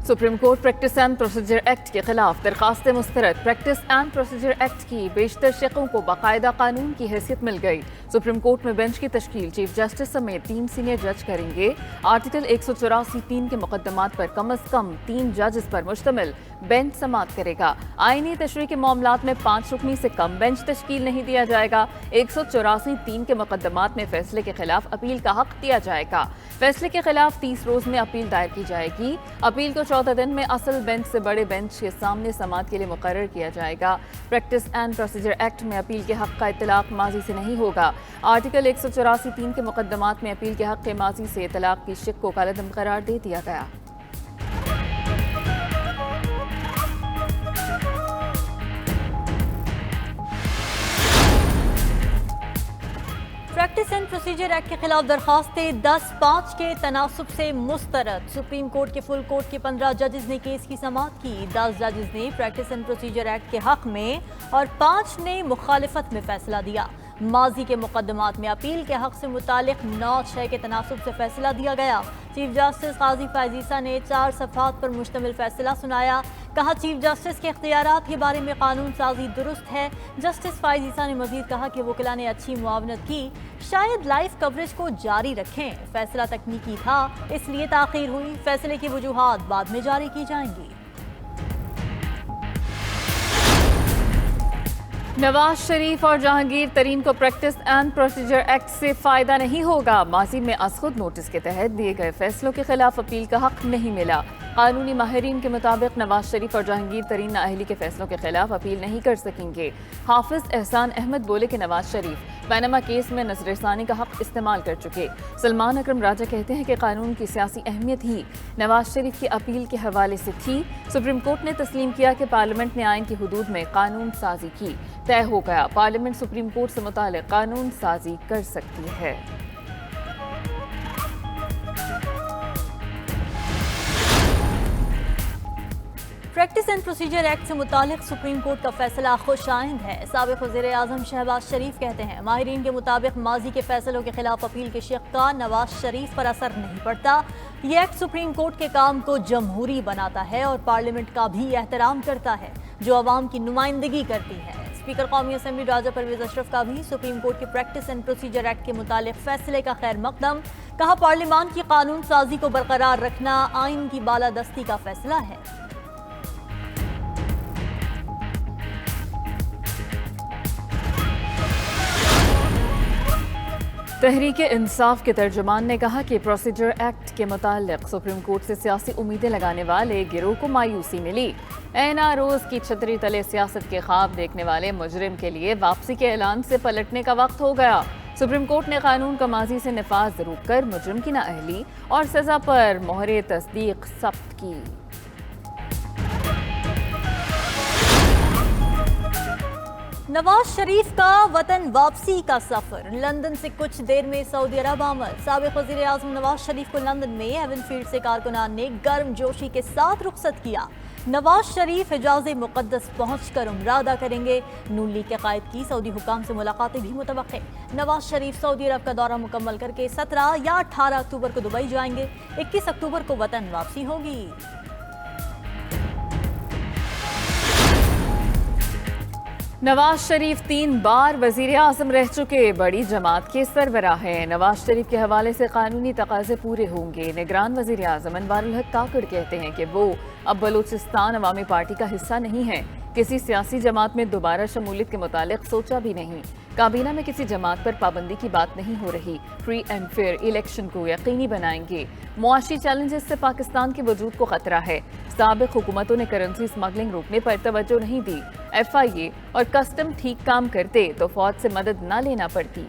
Supreme court practice and procedure act के खिलाफ दरखास्त मुस्तरद। प्रैक्टिस एंड प्रोसीजर एक्ट की बेशतर शकों को बाकायदा कानून की हैसियत मिल गई। सुप्रीम कोर्ट में बेंच की तश्कील चीफ जस्टिस समेत 3 सीनियर जज करेंगे। आर्टिकल 184(3) के मुकदमात पर कम अज कम 3 जजेस पर मुश्तमिल बेंच समाअत करेगा। आईनी तशरीह के मामलात में 5 रुकनी से कम बेंच तश्कील नहीं दिया जाएगा। 184(3) के मुकदमात में फैसले के खिलाफ अपील का हक दिया जाएगा। फैसले के खिलाफ 30 रोज में अपील दायर की जाएगी। अपील को 14 दिन में असल बेंच से बड़े बेंच के सामने समाअत के लिए मुकर्रर किया जाएगा। प्रैक्टिस एंड प्रोसीजर एक्ट में अपील के हक का इतलाक माजी से नहीं होगा। आर्टिकल 184(3) के मुकदमात में अपील के हक के माजी से इतलाक की शिक को कालअदम करार दे दिया गया। प्रैक्टिस एंड प्रोसीजर एक्ट के खिलाफ दरखास्तें 10-5 के तनासुब से मुस्तरद। सुप्रीम कोर्ट के फुल कोर्ट के 15 जजेस ने केस की समाअत की। 10 जजेस ने प्रैक्टिस एंड प्रोसीजर एक्ट के हक में और 5 ने मुखालिफत में फैसला दिया। माजी के मुकदमात में अपील के हक से मुतालिक 9-6 के तनासुब से फैसला दिया गया। चीफ जस्टिस काजी फायजीसा ने 4 सफ़हात पर मुश्तमिल फैसला सुनाया। कहा, चीफ जस्टिस के इख्तियारात के बारे में कानून साजी दुरुस्त है। जस्टिस फायजीसा ने मजीद कहा कि वकीला ने अच्छी मुआवनत की, शायद लाइव कवरेज को जारी रखें। फैसला तकनीकी था, इसलिए ताख़ीर हुई। फैसले की वजूहात बाद में जारी की जाएंगी। नवाज शरीफ और जहांगीर तरीन को प्रैक्टिस एंड प्रोसीजर एक्ट से फायदा नहीं होगा। माजी में अज़खुद नोटिस के तहत दिए गए फैसलों के खिलाफ अपील का हक नहीं मिला। कानूनी माहिरीन के मुताबिक नवाज शरीफ और जहांगीर तरीन नाअहली के फैसलों के खिलाफ अपील नहीं कर सकेंगे। हाफिज एहसान अहमद बोले कि नवाज शरीफ पैनामा केस में नजरसानी का हक इस्तेमाल कर चुके। सलमान अकरम राजा कहते हैं कि कानून की सियासी अहमियत ही नवाज शरीफ की अपील के हवाले से थी। सुप्रीम कोर्ट ने तस्लीम किया कि पार्लियामेंट ने आइन की हुदूद में कानून साजी की। तय हो गया, पार्लियामेंट सुप्रीम कोर्ट से मुताल्लिक़ कानून साजी कर सकती है। प्रैक्टिस एंड प्रोसीजर एक्ट से मुतालिक सुप्रीम कोर्ट का फैसला खुशाइंद है। साबिक़ वज़ीर-ए-आज़म शहबाज शरीफ कहते हैं, माहिरीन के मुताबिक माजी के फैसलों के खिलाफ अपील के शिक़ का नवाज शरीफ पर असर नहीं पड़ता। ये एक्ट सुप्रीम कोर्ट के काम को जमहूरी बनाता है और पार्लियामेंट का भी एहतराम करता है, जो अवाम की नुमाइंदगी करती है। स्पीकर कौमी असम्बली राजा परवेज अशरफ का भी सुप्रीम कोर्ट के प्रैक्टिस एंड प्रोसीजर एक्ट के मुतालिक फैसले का खैर मकदम। कहा, पार्लियामान की कानून साजी को बरकरार रखना आइन की बालादस्ती का फैसला है। तहरीके इंसाफ के तर्जुमान ने कहा कि प्रोसीजर एक्ट के मुताल्लिक़ सुप्रीम कोर्ट से सियासी उम्मीदें लगाने वाले गिरोह को मायूसी मिली। एनआरओज़ की छतरी तले सियासत के ख्वाब देखने वाले मुजरिम के लिए वापसी के ऐलान से पलटने का वक्त हो गया। सुप्रीम कोर्ट ने कानून का माजी से नफाज रोक कर मुजरिम की नाअहली और सज़ा पर मोहर तस्दीक सख्त की। नवाज शरीफ का वतन वापसी का सफर। लंदन से कुछ देर में सऊदी अरब आमद। साबिक़ वज़ीर-ए-आज़म नवाज शरीफ को लंदन में एवनफील्ड से कारकुनान ने गर्म जोशी के साथ रुखसत किया। नवाज शरीफ हिजाज़ मुक़द्दस पहुंचकर उम्रा अदा करेंगे। नून लीग के कायद की सऊदी हुकाम से मुलाकातें भी मुतवक्के। नवाज शरीफ सऊदी अरब का दौरा मुकम्मल करके 17 या 18 अक्टूबर को दुबई जाएंगे। 21 अक्टूबर को वतन वापसी होगी। नवाज शरीफ 3 बार वज़ीर आज़म रह चुके बड़ी जमात के सरबराह हैं। नवाज शरीफ के हवाले से कानूनी तकाज़े पूरे होंगे। निगरान वज़ीर आज़म अनवारुल हक काकड़ कहते हैं कि वो अब बलूचिस्तान अवामी पार्टी का हिस्सा नहीं है। किसी सियासी जमात में दोबारा शमूलियत के मुतालिक सोचा भी नहीं। काबीना में किसी जमात पर पाबंदी की बात नहीं हो रही। फ्री एंड फेयर इलेक्शन को यकीनी बनाएंगे। मुआशी चैलेंजेस से पाकिस्तान के वजूद को खतरा है। साबिक़ हुकूमतों ने करेंसी स्मगलिंग रोकने पर तवज्जो नहीं दी। FIA और कस्टम ठीक काम करते तो फौज से मदद न लेना पड़ती।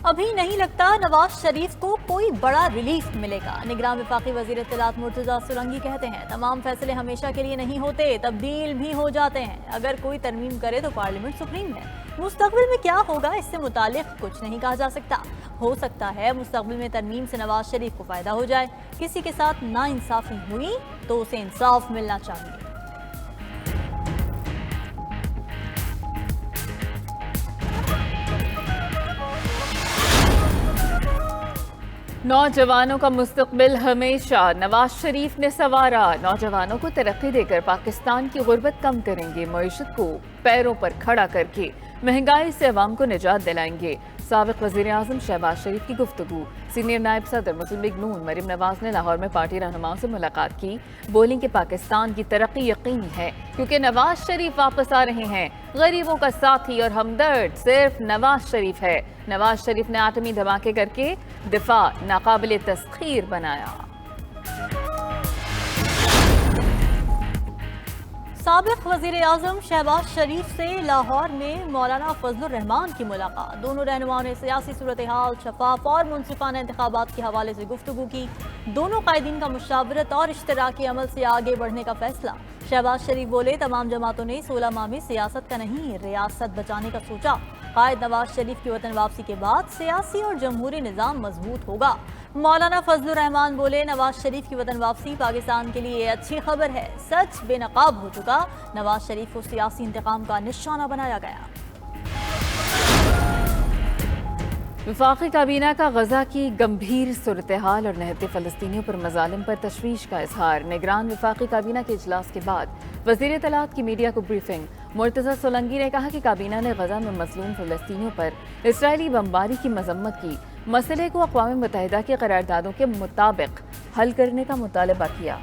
अभी नहीं लगता नवाज शरीफ को कोई बड़ा रिलीफ मिलेगा। निगरान वफाकी वज़ीर इत्तलात मुर्तज़ा सुरंगी कहते हैं, तमाम फैसले हमेशा के लिए नहीं होते, तब्दील भी हो जाते हैं। अगर कोई तरमीम करे तो पार्लियामेंट सुप्रीम है। मुस्तक़बिल में क्या होगा इससे मुतालिक कुछ नहीं कहा जा सकता। हो सकता है मुस्तक़बिल में तरमीम से नवाज शरीफ को फ़ायदा हो जाए। किसी के साथ नाइंसाफ़ी हुई तो उसे इंसाफ मिलना चाहिए। नौजवानों का मुस्तकबिल हमेशा नवाज शरीफ ने संवारा। नौजवानों को तरक्की देकर पाकिस्तान की गुर्बत कम करेंगे, मईशत को पैरों पर खड़ा करके महंगाई से अवाम को निजात दिलाएंगे। साबिक वजीर आजम शहबाज शरीफ की गुफ्तगू। सीनियर नायब सदर मुस्लिम लीग नून मरीम नवाज ने लाहौर में पार्टी रहनुमाओं से मुलाकात की। बोली कि पाकिस्तान की तरक्की यकीनी है क्योंकि नवाज शरीफ वापस आ रहे हैं। गरीबों का साथी और हमदर्द सिर्फ नवाज शरीफ है। नवाज शरीफ ने आटमी धमाके करके दिफा नाकाबिले तस्खीर बनाया। साबिक वजीर आजम शहबाज शरीफ से लाहौर में मौलाना फजलुर रहमान की मुलाकात। दोनों रहनुमाओं ने सियासी सूरत हाल, शफाफ और मुनसिफाना इंतखाबात के हवाले से गुफ्तगू की। दोनों कायदीन का मुशावरत और इश्तराकी अमल से आगे बढ़ने का फैसला। शहबाज शरीफ बोले, तमाम जमातों ने 16 माह में सियासत का नहीं रियासत बचाने का सोचा। कायद नवाज शरीफ की वतन वापसी के बाद सियासी और जमहूरी निज़ाम मजबूत होगा। मौलाना फजलुर रहमान बोले, नवाज शरीफ की वतन वापसी पाकिस्तान के लिए अच्छी खबर है। सच बेनकाब हो चुका, नवाज शरीफ को सियासी इंतकाम का निशाना बनाया गया। वफाकी काबीना का गजा की गंभीर सूरत हाल और निहत्ते फ़लस्तीनियों पर मजालिम पर तशवीश का इजहार। निगरान वफाकी काबीना के इजलास के बाद वज़ीर इत्तलात की मीडिया को ब्रीफिंग। मुर्तज़ा सोलंकी ने कहा कि काबीना ने गजा में मज़लूम फ़लस्तीनियों पर इसराइली बमबारी की मजम्मत की। मसले को अक़वाम मुत्तहिदा की करारदादों के मुताबिक हल करने का मुतालबा किया।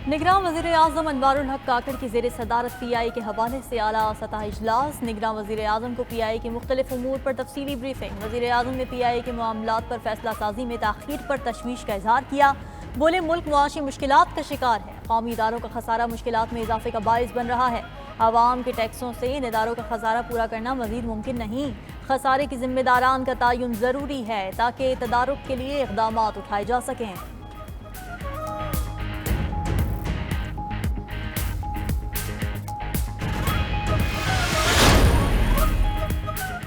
निगरान वज़ीर आज़म अनवारुल हक काकड़ की ज़ेर सदारत PI के हवाले से आला सतह इजलास। निगरान वज़ीर आज़म को PI के मुख्तलिफ उमूर पर तफसीली ब्रीफिंग। वज़ीर आज़म ने PI के मामलात पर फैसला साजी में ताख़ीर पर तशवीश का इजहार किया। बोले, मुल्क मुआशी मुश्किलात का शिकार है। कौमी इदारों का खसारा मुश्किलात में इजाफे का बाइस बन रहा है। आवाम के टैक्सों से इन इदारों का खसारा पूरा करना मजीद मुमकिन नहीं। खसारे की जिम्मेदारान का तयन ज़रूरी है ताकि तदारुक के लिए इक़दाम उठाए जा सकें।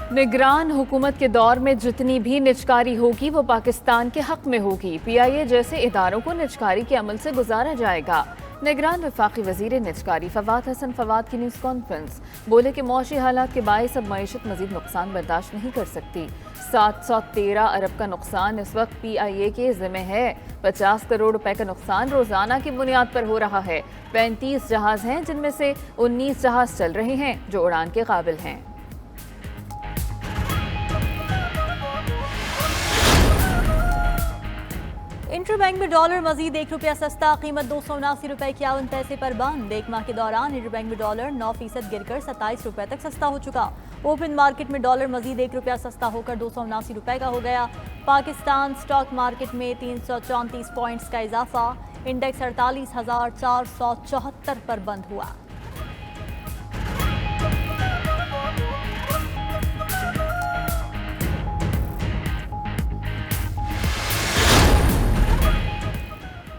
निगरान हुकूमत के दौर में जितनी भी निजकारी होगी वो पाकिस्तान के हक में होगी। PIA जैसे इदारों को निजकारी के अमल से गुजारा जाएगा। निगरान वफाकी वजीर निजकारी फवाद हसन फवाद की न्यूज़ कॉन्फ्रेंस। बोले कि मौशी हालात के बायस अब मईशत मजीद नुकसान बर्दाश्त नहीं कर सकती। 713 अरब का नुकसान इस वक्त PIA के ज़िम्मे है। 50 करोड़ रुपए का नुकसान रोजाना की बुनियाद पर हो रहा है। 35 जहाज हैं जिनमें से 19 जहाज चल रहे हैं जो उड़ान के काबिल हैं। इंटरबैंक में डॉलर मजीद ₹1 सस्ता, कीमत 279 पैसे पर बंद। एक माह के दौरान इंटरबैंक में डॉलर 9% गिरकर ₹27 तक सस्ता हो चुका। ओपन मार्केट में डॉलर मजीद ₹1 सस्ता होकर ₹279 का हो गया। पाकिस्तान स्टॉक मार्केट में 334 पॉइंट्स का इजाफा। इंडेक्स 48,474 पर बंद हुआ।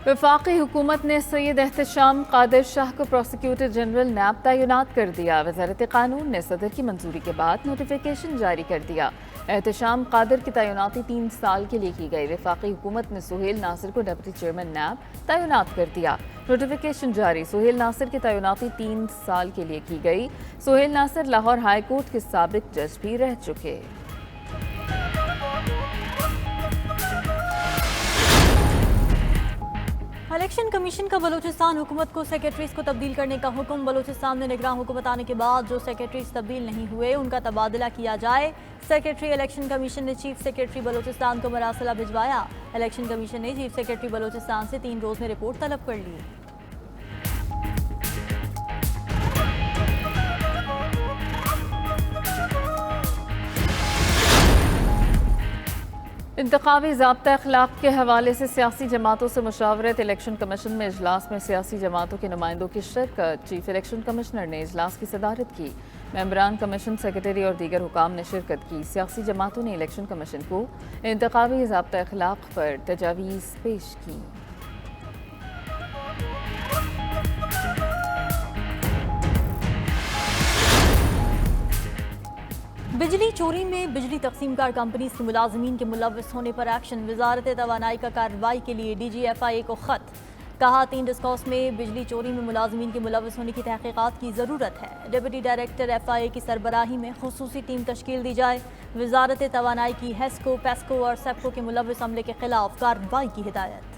वफाकी हुकूमत ने सैयद एहतशाम कादिर शाह को प्रोसिक्यूटर जनरल नैब तैनात कर दिया। वज़ारत कानून ने सदर की मंजूरी के बाद नोटिफिकेशन जारी कर दिया। एहतशाम कादिर की तैनाती 3 साल के लिए की गई। वफाकी हुकूमत ने सुहेल नासिर को डिप्टी चेयरमैन नैब तैनात कर दिया। नोटिफिकेशन जारी। सुहेल नासिर की तैनाती 3 साल के लिए की गई। सुहेल नासिर लाहौर हाई कोर्ट के साबिक जज भी रह चुके। इलेक्शन कमीशन का बलूचिस्तान हुकूमत को सेक्रेटरीज को तब्दील करने का हुक्म। बलूचिस्तान में निगरान हुकूमत आने के बाद जो सेक्रेटरीज तब्दील नहीं हुए उनका तबादला किया जाए। सेक्रेटरी इलेक्शन कमीशन ने चीफ सेक्रेटरी बलूचिस्तान को मरासला भिजवाया। इलेक्शन कमीशन ने चीफ सेक्रेटरी बलूचिस्तान से 3 रोज में रिपोर्ट तलब कर ली। इंतखाबी ज़ाब्ता अखलाक के हवाले से सियासी जमातों से मुशावरत। इलेक्शन कमीशन में इजलास में सियासी जमातों के नुमाइंदों की शिरकत। चीफ इलेक्शन कमिश्नर ने इजलास की सदारत की। मेंबरान कमीशन, सेक्रेटरी और दीगर हुकाम ने शिरकत की। सियासी जमातों ने इलेक्शन कमीशन को इंतखाबी ज़ाब्ता अखलाक पर तजावीज़ पेश की। बिजली चोरी में बिजली तकसीमकार कंपनी के मुलाजमीन के मुलव्वस होने पर एक्शन। वजारत तवानाई का कार्रवाई के लिए DGFIA को खत। کہا 3 ڈسکوس میں بجلی چوری میں ملازمین کے ملوث ہونے کی تحقیقات کی ضرورت ہے۔ ڈپٹی ڈائریکٹر FIA کی سربراہی میں خصوصی ٹیم تشکیل دی جائے۔ وزارت توانائی کی ہیسکو، پیسکو اور سیپکو کے ملوث عملے کے خلاف کارروائی کی ہدایت۔